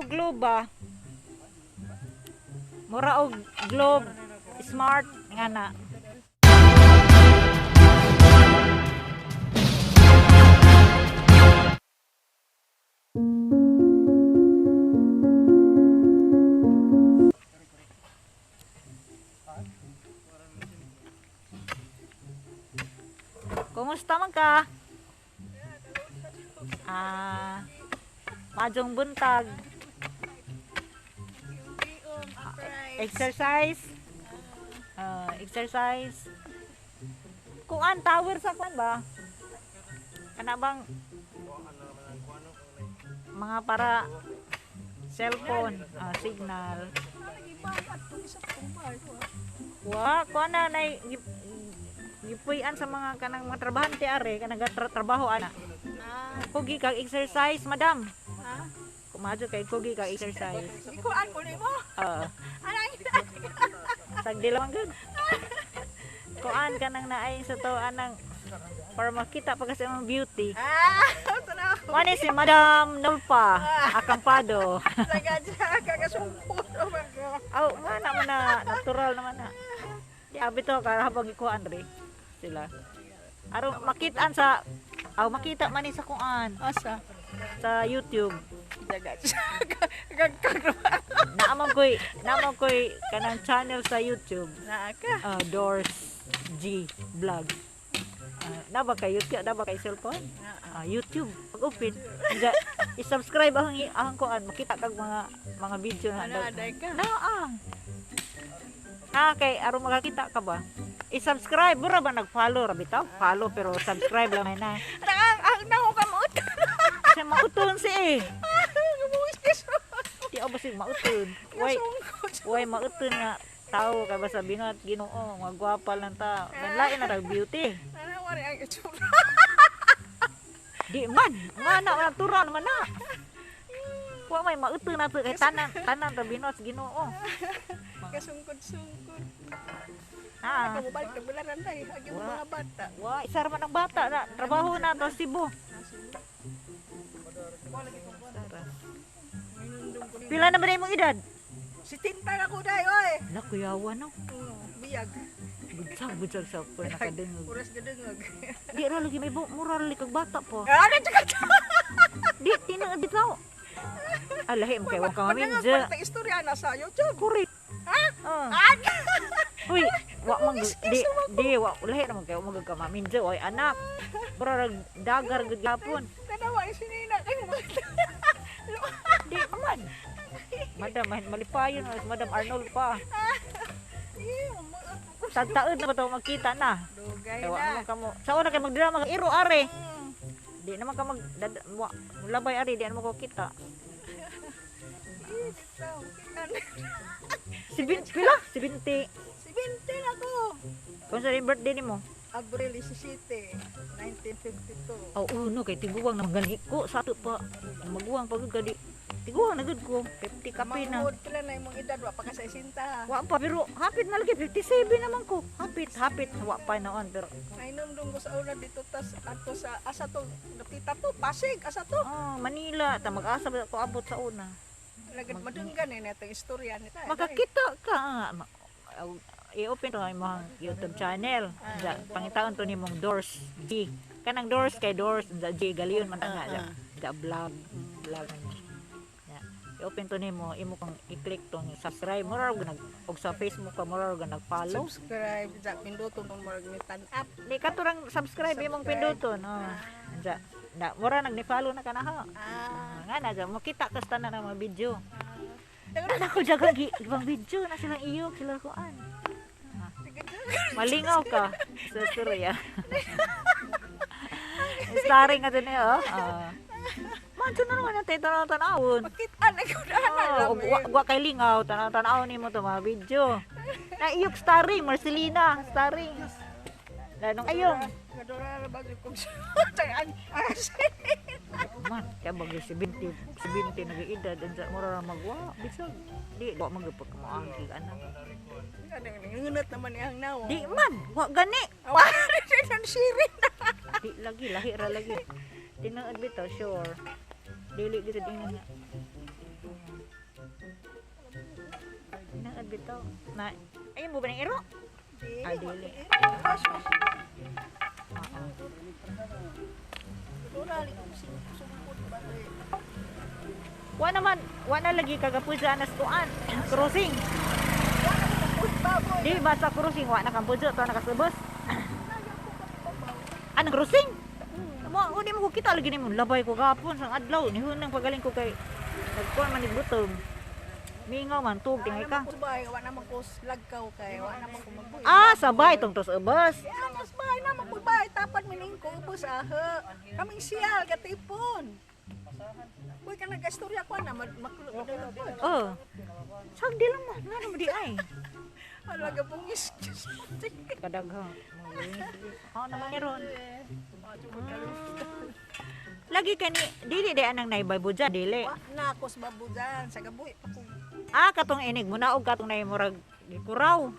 globe ba? Mura og globe smart nga na. Kumusta man ka? Majong buntag. Exercise. Exercise. Kuan tower sa kuan ba? Kana bang mga para cellphone, signal. Wa kuan na nay gipuy-an sa mga kanang mga trabahante are kanang trabaho ana. Kugi kag exercise, madam. Ha? Kumadyo kay kugi kag exercise. Ikuan ko nimo. Anang sagdi lang gud. Kuan kanang naay sa to anang para makita pa kasi ang beauty. Wani si Madam Nolpa Acampado. Taga kagasumpot o mga. Nga naman na natural naman na. Di abi to habang ikuan re sila. Aron makitaan sa makita man ni sa kuan. Asa sa YouTube. Naamang koy kanang channel sa YouTube. Naa ka. Doors G Vlog. Naba kay YouTube, naba kay cellphone. YouTube pag-open. I-subscribe ang kuan, makita kag mga video na aday ka. Kay aron makakita ka ba? I-subscribe mura ba nag-follow ra bitaw? Follow pero subscribe lang na. Ang nako ka maut. Kasi mauton si Di ba si mauton? Way mauton nga tao kay basta binat Ginoo, mga gwapa lang ta. Lain na ra beauty. Ana wari ang itsura. Di man, nga natural man na. Wa may mauton na to kay tanan ra binat Ginoo. Kasungkod-sungkod. Ako mo balik bularan dai, agi mo mga bata. Wa, isa ra man ang bata na trabaho na to Cebu. Pila na ba na imong edad? Si Tinta na ko dai oy. Nakuyawa no. Biyag. Butsag sa po nakadengog. Puras gadengog. Di ra lagi may mura ra kag bata po. Ano jud Di tinang bitaw. Alahi mo kay wa ka maminja. Pagta istorya na sa YouTube. Correct. Ha? Uy, wa mang di wa lahi naman kay mo ka maminja oy anak. Mura dagar gud gapon. Nanawa si Nina kay mo. Di man. Madam malipayon Madam Arnold pa. Tagtaod na ba ito magkita na? Dugay Ewa na. naman ka mo. Sa una kayo magdrama, iro are. Di naman ka labay are, di naman ko kita. Pila? 70. 17 ako. Kung sa rin birthday ni mo? Abril 17, 1952. No, kay tiguwang na magali ko. Sa ato pa, maguwang pagod ka di. Tiguwang na good ko. 50 kape na. Mahod pala na imong edad, wa pa ka sa 60. Wa pa, pero hapit na lagi. 57 naman ko. Hapit. Wa pa noon, pero Nainumdum ko sa una dito tas ato sa asa to napita to Pasig asa to. Manila. Ta mag-asa ko abot sa una. Lagad madunggan eh netong istorya nita. Makakita ka i-open to imong YouTube channel. Pangitaon to nimong Doors G. Kanang Doors kay Doors G galiyon man nga da vlog man. I-open to nimo imo kang i-click tong subscribe mo ra og sa Facebook ka mo ra nag-follow. Subscribe sa pinduton tong mga gamitan app. Di ka to rang subscribe imong pinduton. Na mura nag-follow na kana ha. Nga na dyan, makita ka sa tanan ng mga video. Ako dyan ibang video na silang iyok, sila kuan. Malingaw ka sa storya. Starring na din eh, Manto na naman natin tanawon. Makita na ko na Wa kay lingaw, tanaw ni mo to mga video. Na iyok starring, Marcelina, starring. Lanong ayong. Kadora bagay kong Man, kaya bagay 70 nag-iedad sa mura magwa. Bisag, di wa magapag mo ang anak. Ngunat naman iyang naw. Di man, wa gani. Wari din sirin. Di lagi, lahi ra lagi. Tinood bitaw, sure. Dili dito din nga. bitaw. Na, ayun mo ba ng iro? Dili. Ah, dili. Durali kung sumukod ba rin. Wa na lagi kagapuja na skuan. Crossing. Di ba sa crossing wa na kampuja to nakasubos. Anong crossing? Mo di mo ko kita lagi nimo labay ko gapon sang adlaw ni hunang pagaling ko kay nagkuan man ni butog. Mingaw man tug tingay ka. Wa na ko lagkaw kay wa na ko magbuhi. Ah, sabay tong tos ubos. Mas bahay na magbay tapat mining ko ubos aha. Kaming siyal gatipon. Uy ka nagastorya ko na makulog. Oh. Sagdi lang mo, ngano mo di ay. Alaga pong excuse. Kadaghan. Ako naman ni ron. Lagi kani dili de anang naibay budya dili. Wa na ako sa babudan sa gabuhi pa ko. Ah, katong inig mo na og katong nay murag gikuraw.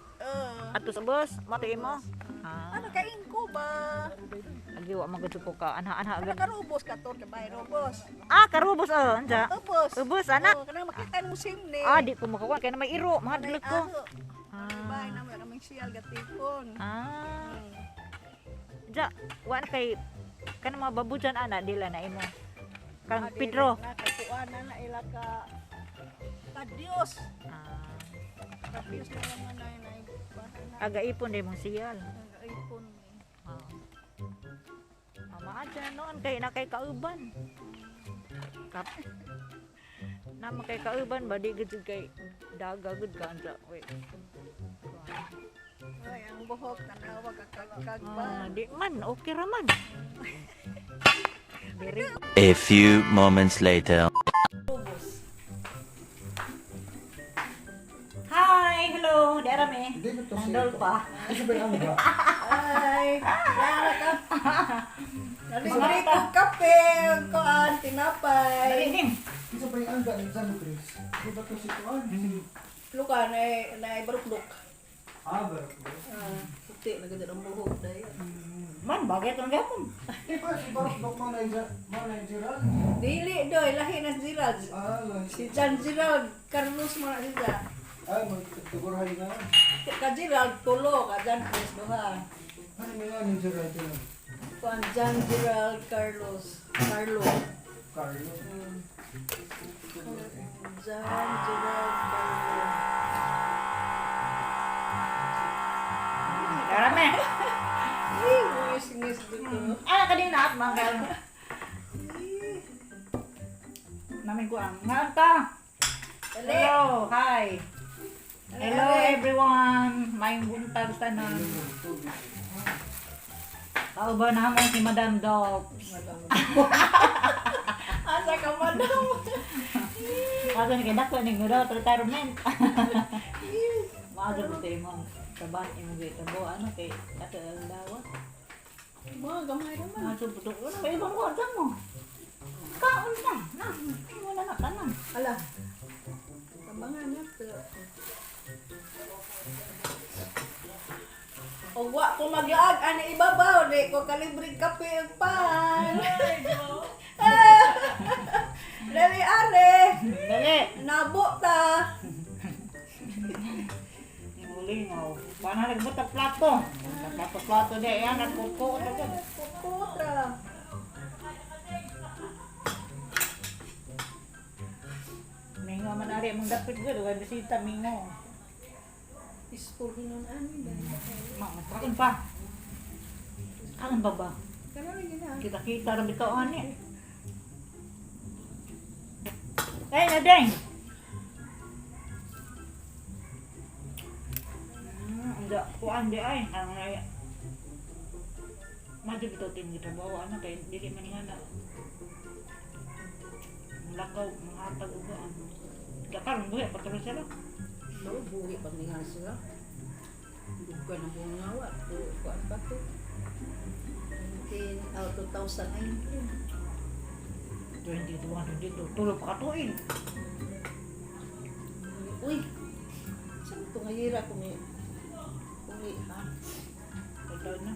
Ato sa bus, matuin mo. Ah, Ano kain ko ba? lagi wa magud po ka ana-ana Ano agad. karubos ka to kay robos. Ah, karubos anja. Ubos. Ubos ana. Kana makita mo simne. Ah, di ko makakuha kay na may iro, mga dulog ko. Bahay na kaming siyal gatipon. Ah. Ja, wa na kay kana mga babudyan ana dila na imo. Kang Pedro. Nakakuan na ila ka Dios. Ah, Ka Dios na lang na bahay na. aga ipon day mong siyal. Ipon. Ah. Ama dyan noon kay na kay kauban. Kap. Nama kay kauban ba di gud kay daga gud ka anja. Wait. Ay, ang buhok tanawag kakagkag ba. Ah, di man okay ra man. Very A few moments later. Hi, hello. Dara me. Nandol pa. Ay, yara ka. Nalibre ko kape, kuan, tinapay. Dali. Isa pa yung anda ng San Chris. Di ba ito si Tuan? Luka na ibaruklok. Barok. Puti na ganda ang buhok dahil. Man bagay tong gapon. Di ba si Barok mga Gerald? Dili doy, lahi na si Gerald. Si John Gerald, Carlos mga siya. Ay, magtugurhay na. Ka Gerald, tulo, ka John Chris, duha. Ano may nga ng Gerald yun? Kuan John Gerald, Carlos. Carlo. Carlo. John Gerald, Carlo. Dara me. Ngis-ngis dito. Ala kadina at manggal. Namin ko ang nganta. Hello, hi. Hello everyone. May buntag tanan. Tao ba naman si Madam Dobbs? Asa ka madam? Kaso ni kaya ko ni daw retirement. Maaga ko tayo mo. Trabaho mo gito bo ano kay ato ang dawat. Mga gamay naman. Ato puto ano ba ibang ko mo? Kaon na. Na, mo na tanan. Ala. Tabangan niya. O wa ko mag-aag ani ibabaw di ko kalibre kape ug pan. Dali are. Dali. Nabo ta. Muling mo. Paano nagbot ang plato? Plato de yan nagpupo ito. Putra. Mingo man ari mong dapit gud wa bisita mingo. Iskul hinon ani ba. Kaon pa. Kaon ba ba? Kanon ni gina. Kita-kita ra bitaw ani. Hey, Nadeng. Enggak, kuan di ay ang ay. Maju bitaw tin kita bawa ana kay dili maningana. Lakaw manghatag uga. Karon buhi patuloy sila. Lo buhi pag ningal sila. Bukan ang buong ngawa. Kuan pa to. 2019. 21 dito. Tulo pa katuig. Uy. Saan ito ngayira kung uli ha? Ito na.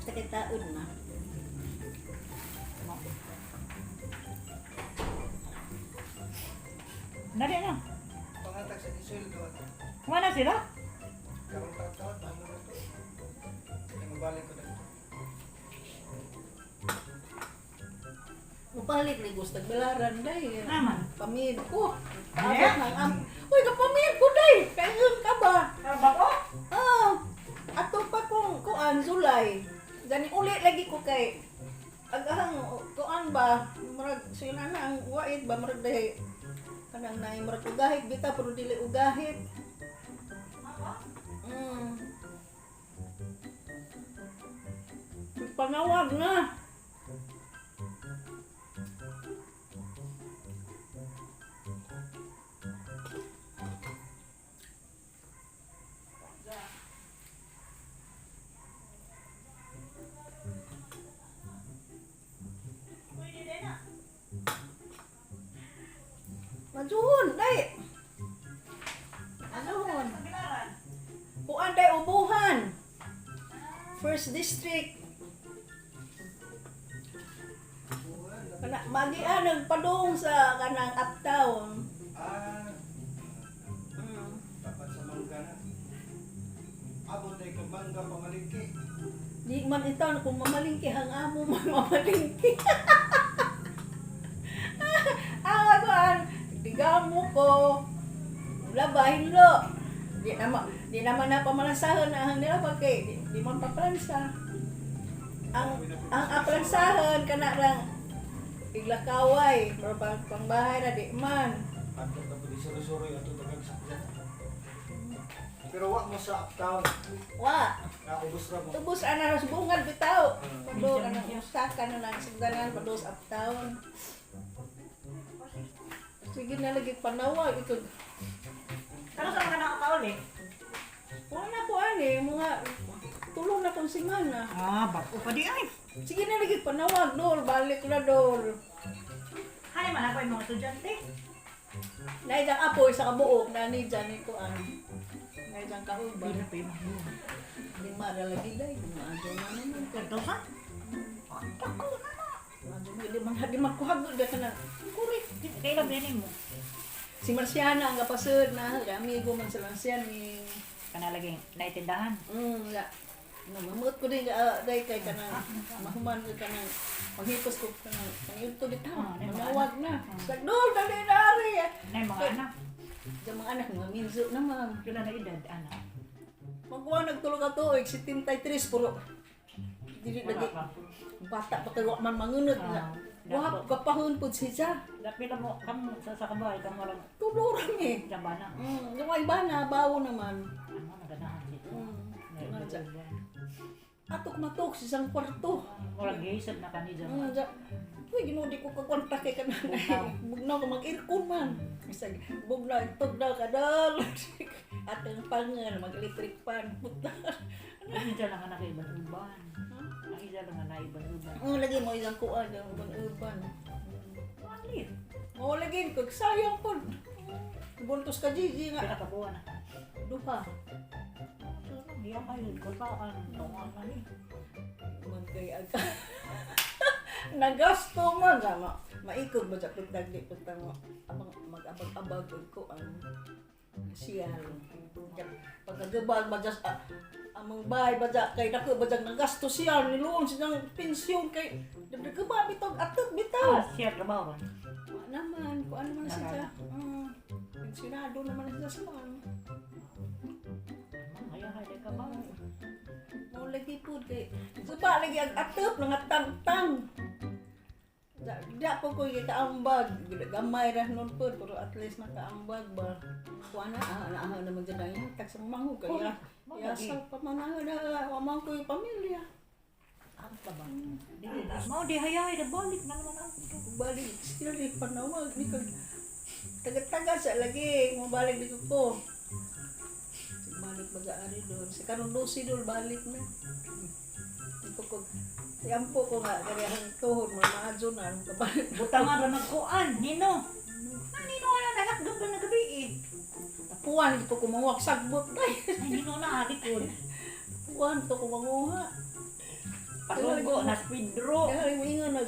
Sa kitaon na. Nari na. Pangatag sa Israel doon. Wala sila? Karong taon-taon, ano na to? Kaya mabalik ko na ito. Mabalik ni gusto bilaran day. Naman. Pamilya ko. Abot ng Uy, kapamilya ko day. Kayon ka ba? Tama ko? Ato pa kung kuan July. Gani uli lagi ko kay agahang kuan ba murag sila na ang wait ba murag dahi kanang nay murag ugahit bita pero dili ugahit. Pangawag na. Majuhon, day. Majuhon. Kuan day ubuhan. First district. Kana magian nagpadung sa kanang uptown. Dapat sa mangga na. Abot na ikaw mangga pamalingki. Di man ito kung mamalingki hang amo man mamalingki. Ang digamo ko. Labahin lo. Di naman na pamalasahan na hang nila kay di man paplansa. Ang aplansahan kana lang iglakaway pero pangbahay na di man. Ato ka pwede suri-suri ato tagang sakyan. Pero wak mo sa uptown. Wa, Naubos ra mo. tubos ana ras bungad bitaw. Pado anang ustakan na lang sugdanan pado sa uptown. Sige na lagi panawag ito. Ano sa mga nakakauli? Wala po ani mga tulong na kong semana. Bako pa di ay. Sige na lagi panawag dol, balik na dol. Hani man ako yung mga estudyante. Naidang apoy sa kabuok na ni Johnny ko ang naidang kauban. Pila pa yung mga. Di mara lagi day, maadyo na naman. Kanto ka? Di man kuhagod ka na. Kurik. Kailan din mo? Si Marciana ang kapasod na amigo man sa Marcian ni Kanalaging naitindahan. la. Namamut ko din day kay kanang mahuman ko kanang maghipos ko kanang kanito bitaw. Manawag na. Sagdol dali na ari. Na yung mga anak. Sa mga anak mga minzo naman. Pila na edad, anak. Magwa nagtulog ato 73 puro. Dili lagi bata pa kay wa man mangunod na. Wa kapahon pud siya. Pila mo, kamu sa kabahay, kamu lang Tulurang eh. jamba na. Yung iba na bawo naman. Ano, naganahan dito. Atok matok sa isang kwarto. Walang giisip na kanina. Uy, ginudi ko kakontak kay kanang bugnaw ka mag-aircon man. Isag bugnaw itog daw ka dal. At ang pangan mag-electric fan. Ang isa lang anak iban-uban. Ang isa lang anak iban-uban. Lagi mo isang kuan yung uban. Malit. O lagi ko sayang po. Buntos ka Gigi nga. Pila ka buwan na. Duha. Hindi ako kayo. Kutaan. Tungan na ni. Magkayag ka. Nagasto man sama. Maikog ba sa pagdagli pagtang mag-abag-abag ko ang siyal. Pagkagabal ba dyan amang bahay ba dyan kay dako ba dyan nagasto siya niluon silang pensyon kay nagkaba bitog atot bitaw. Siya trabaho. Naman, kung ano man siya. Pensionado naman siya sa mga. Ayahay ka ba? Mau lagi po kay suba lagi ang atop nga tang-tang. Di ako ko kaambag, gamay ra nun po, pero at least nakaambag ba. Kuha na, naahaw naman dyan na yan, taksang mango kaya. Yasal pa manahaw na, wamang ko yung pamilya. Ang taba. Mau di hayahay na balik na naman ako. Balik, sila rin panawag, ni kag taga-taga sa lagi, mabalik dito ko. Balik ba sa ari doon, si Karong Lucy doon, balik na. Ito ko, yampo ko nga, kariyang tuhod, mamadyo na, kabalik. Butangan na magkuan, Nino. Nino na nagakdog na nagabi eh. Puwan, ito ko manguha sagbot tayo. Ay, Nino na alikod. Puwan, ito ko manguha. Palugo na speed draw. Kaya yung inga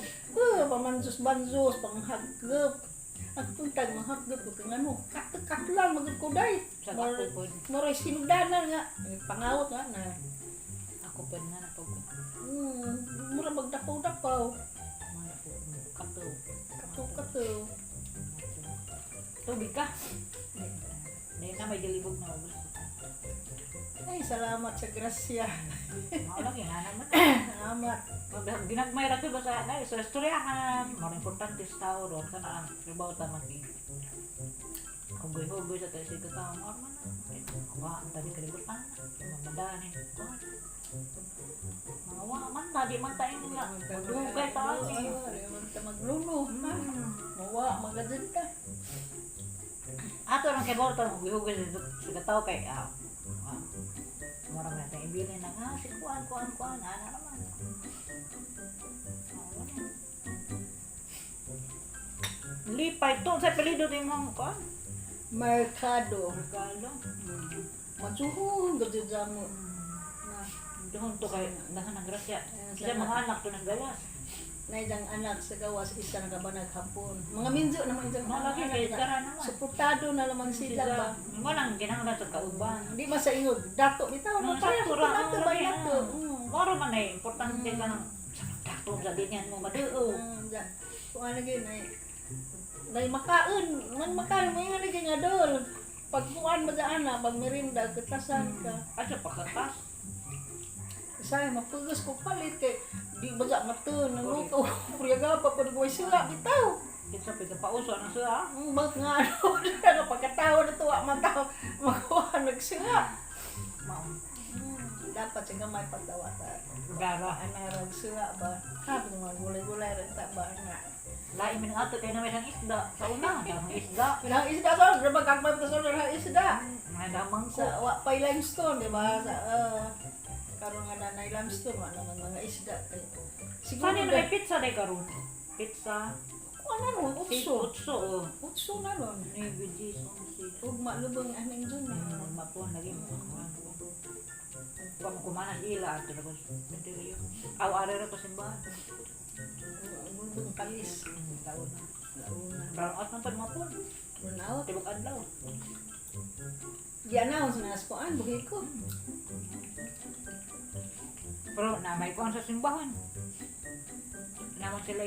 pamansos-bansos, panghagap. Ako tag mahagod ko kang ano, kat lang magud ko day. Sa ako po. Moray sinugdanan nga, pangawat nga na. Ako po nga na po. Mura magdapaw-dapaw. Mana po. Kato. Kato-kato. Tubig ka. Dahil na may dilibog na ubos. Ay, salamat sa grasya. Maulang yun, naman. Salamat. Ginagmay ra to basta na sa istoryahan. More importante sa tao ron kana ang trabaho ta man ki. Hugoy-hugoy sa tayo sa tao mo man. Wa tadi kalibutan. Mamadani ko. Mga wa man tadi man tayo nga. Dugay tao ni. Magluno. Mawa, magazin ka. Ato nang kay Borto hugoy-hugoy sa tao kay marang natin ibilin na nga si kuan ana naman. Lipay to sa pelido din mo kuan. Merkado. Regalo. Matsuhon, gajud mo. Na doon to kay dahan ang grasya. Sila mga anak to naggawas. Naidang anak sa gawas, isa nagabanag hapon. Mga minjo naman dyan. Mga lagi kay kara naman. Suportado na lamang sila ba? Mo nang ginahanglan sa kauban. Hindi man sa ingod. Dato, bitaw. Kaya ko dato ba dato? Moro man ay importante ka nang sa pagdato sa ganyan mo maduo. Kung ano gin ay nay makaon. Man makaon mo yung lagi nga dol. Pag kuan mo dyan na, pag merinda, katasan ka. Aja pagkatas. Saya mapugos ko palit kay di baga matun naluto. Puryaga pa pud boy sila bitaw. Kinsa pika pauso na siya. Bag nga ano na pagkatawa na tuwa man tao makuha nagsinga. Mao. Dapat sa gamay pagtawa ta. Gara. Anarag sila ba? Sabi mga gulay-gulay rin ta ba nga. Lain min ato kay na may isda sa una, ang isda. Pinang isda sa grabag kagmay pa sa isda. Mga damang ko. Sa wa pay limestone di ba? Sa karon nga nanay limestone wa naman mga isda kay. Siguro Saan yung may pizza day karon? Pizza. ano no utso. Utso. Oh. Utso na ron. Ni veggies on si. Ug malubong aning dun. Magmapon lagi mo. Kung kumanas ila ato na ko. Materiyo. Aw-ari ra ko simbahan. Malubong kalis. Taon na. Launa. Brown out man pag mapon. Runaw. Tibok adlaw. Di announce na naskuan buhi ko. Pero na may kuan sa simbahan. Naman sila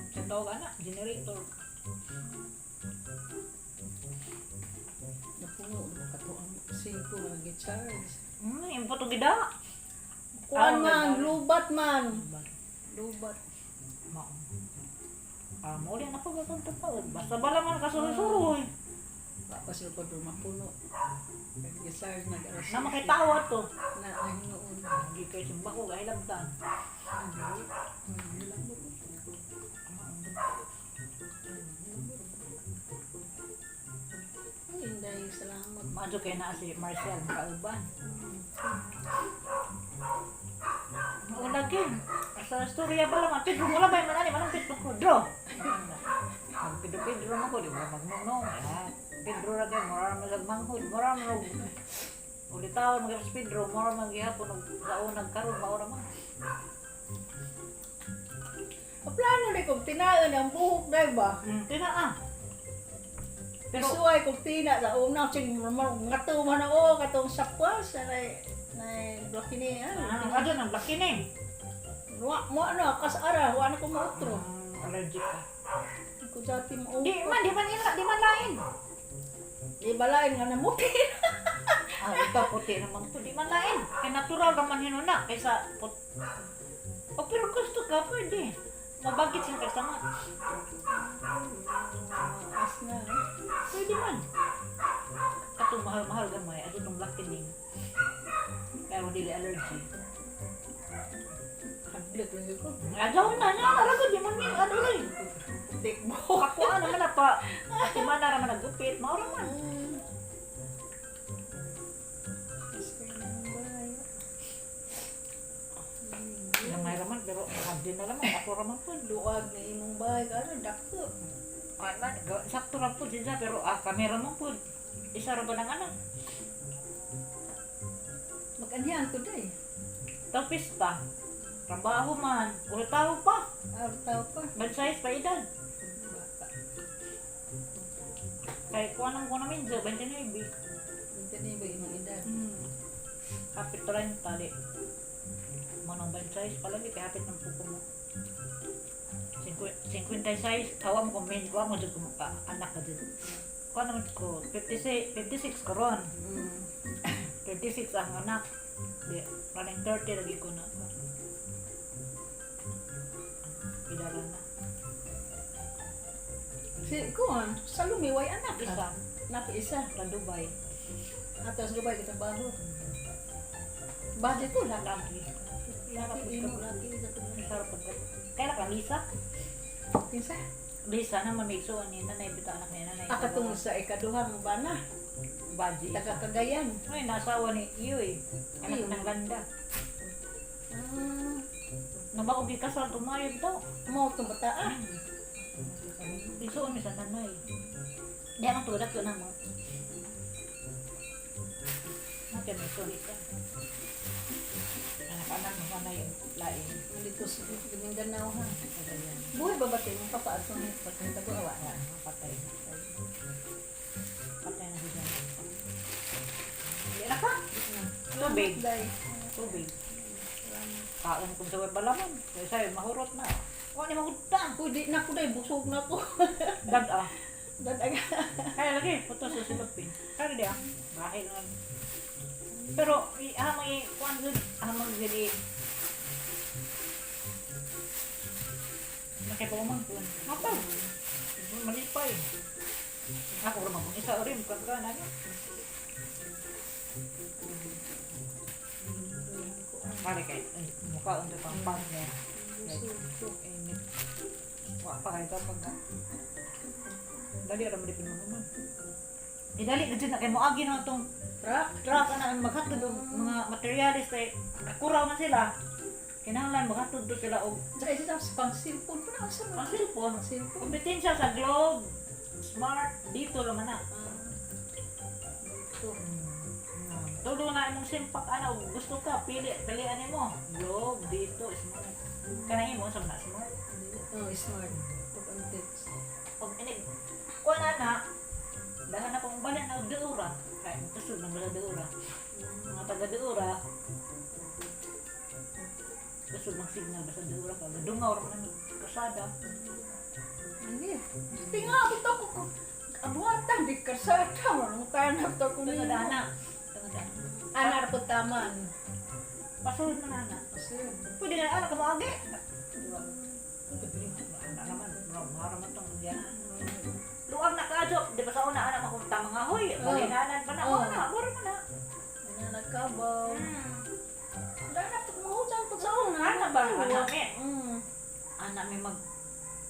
sa tawag generator. Napuno na kato ang singko nga gi-charge. Yung po gida. Kuan man, lubat man. Lubat. Mao. Muli na po ba itong tapaod? Basta ba lang man kasuroy-suroy. Tapos yung pa doon mapuno. Gi-charge na garas. Na makitawa to. Na ay noon. Hindi kayo simba ko, kahit labdan. Ay, inday, salamat. Madyo kayo na si Marcel, makauban. Una kin, sa storya pa lang, Pedro mo lang ba yung manani, manang Pedro Pedro. Pedro mo ko, di ba magmunong. Pedro na kayo, marami magmanghod, marami mag... Ulitawan mga Pedro, marami maghihapon, nagkaroon, maura man. Plano rin kung tinaan ang buhok na ba? Tina ah. Pero suway kung tina sa una, sing ngato man ako, katong sapwas, na blocky ni, Ano nang laki ni? mo ano, kasara, wala ko mautro. Allergic ka. Kung dati mo, Di man lain. ibalain nga na mo. Ito puti naman to, di man lain. Kaya natural naman hinuna, kaysa put... Oh, pero gusto ka, pwede. Mabagit sila kasama. As na. Pwede man. Katong mahal-mahal gamay, at itong laki ning. Kaya dili allergy. Haglik lang ko. Agaw na niya, alaga, di man yung ano rin. Putik mo. Ako naman na pa, di man na naman nagupit, maura man. Yung may raman, pero hagdi na naman, ako raman po. Luwag na imong bahay ka, dako. Sakto lang po siya, pero kamera mo po. Isa ra ba ng anak? Mag-anyan ko day. Tapos pa. Trabaho man. Ulit tao pa. Tao pa. Bansayas pa edad. Bata. Kay kuha nang kuha namin, 29. Hindi ni ba yung edad? Kapit 30, di. Manong size palagi, kaya hapit ng pupo mo. 56, awa mo comment, awa mo dyan kung anak ka dyan. Kuha naman ko, 56 karon. 36 ang anak. Di, running 30 lagi ko na. Pidaran na. Si Kuan, sa lumiway anak Isa, ka. Isa. sa Dubai. Atas Dubai kita baho. Budget ko lang. Lagi. Laki mo, laki sa kuno. Sarap pag kailan ka, Lisa? Kinsa? Lisa naman may isuan ni nanay, bita anak ni nanay. Akatong sa ikaduhang bana, Baji. taga Cagayan. Ay, nasawa ni iyo eh. Anak Iyo. ng ganda. Ah, Nang bako gikasal, tumayog daw. mo itong bata ah. Isuon mi sa nanay. Di ang tulad ko na mo. Natin may sulit ka. Anak-anak mo sana yung lain. Dito sa Mindanao ha. Kagayan. Buhay ba ba tayo mong papaat sa mga pagkanta ko awa? Patay. Patay na siya. Hindi na ka. Tubig. Dahil. Tubig. Kaon kung sa balaman. Kaya sa'yo, mahurot na. Huwag ni mahutang. Pwede na ko dahil busog na ko. Dag ah. Dadaga. Kaya lagi, puto sa silapin. Kaya di ah. Bahil nga. Pero, hamang i-kuhan good. Hamang gili. Nakipaumang ko. Mapal. Malipay. Ako rin mga isa rin. Kagana niya. Mari kay mukha untuk pampang niya. Init. Wah, pakai ka pag dali ra mo naman. Dali na dyan na kay mo agi na itong truck na maghatod og mga materialis kay nakuraw man sila. Kinahanglan maghatod do sila og Sa isa sa pang cellphone pa na sa ang cellphone. cellphone. Kompetensya sa Globe, Smart, dito naman na. Ito. Todo na imong simpak ano, gusto ka pilian nimo. Globe dito, Smart. Kanang imo sa mga Smart. Oh, smart. Pag ang text. Pag inig, kuha na, dahan na kong balik na deura. Kaya kusog ng bala deura. Mga taga deura, kusog ng signal basta deura ka. Dungaw rin ng kasada. Hindi. Tinga abot ako ko. Abuatan di kasada mo kanap to ko ni. Taga-dana. Taga-dana. Anar po taman. Pasulod na nana. Kasi Pwede na anak ka maagi. Diba? Anak naman, maraman itong yan. Luwag na kadyo. Di ba sa una anak akong tamang ahoy? Balinanan pa na. Oo na, baro mo na. nakabaw. Dana to mo sa pag sa una. Anak ba? Anak eh. Anak may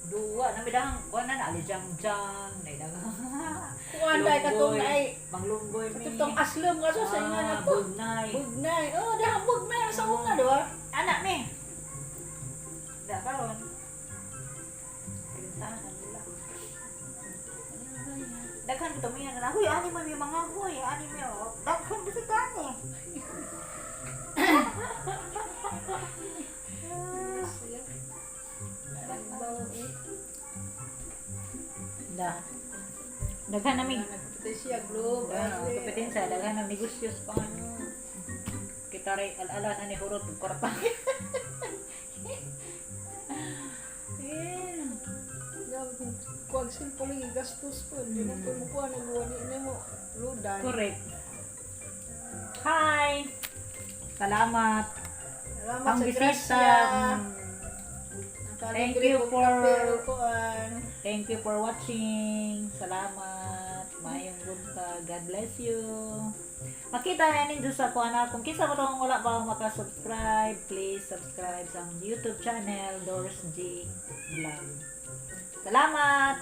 duwa na midang kuan na alijang-jang na idagang. Kuan dai katong ay Manglunggoy mi. katong aslom kaso sa inyo na to. Bugnay. Bugnay. Oh, dah bugnay sa una do. Anak mi. Da karon. Pintahan nila. Daghan ito mo yan na, huy, ani mo yung mga huy, ani mo yung, daghan ba sa kani? Da. Daghan namin. Nagpetensya globe. Kompetensya, daghan ng negosyos pa nga. Kita rin, ala na ni Hurot, korpa. Kuwag simple gastos po. Hindi mo po mukuha ng wani na mo. Ludan. Correct. Hi! Salamat. Salamat Ang sa bisita. grasya. Thank you for- kuan. Thank you for watching. Salamat. Mayong buntag. God bless you. Makita na ninyo sa kuha na. Kung kisa mo itong wala pa maka-subscribe, please subscribe sa aming YouTube channel, Doris G Vlog. Salamat!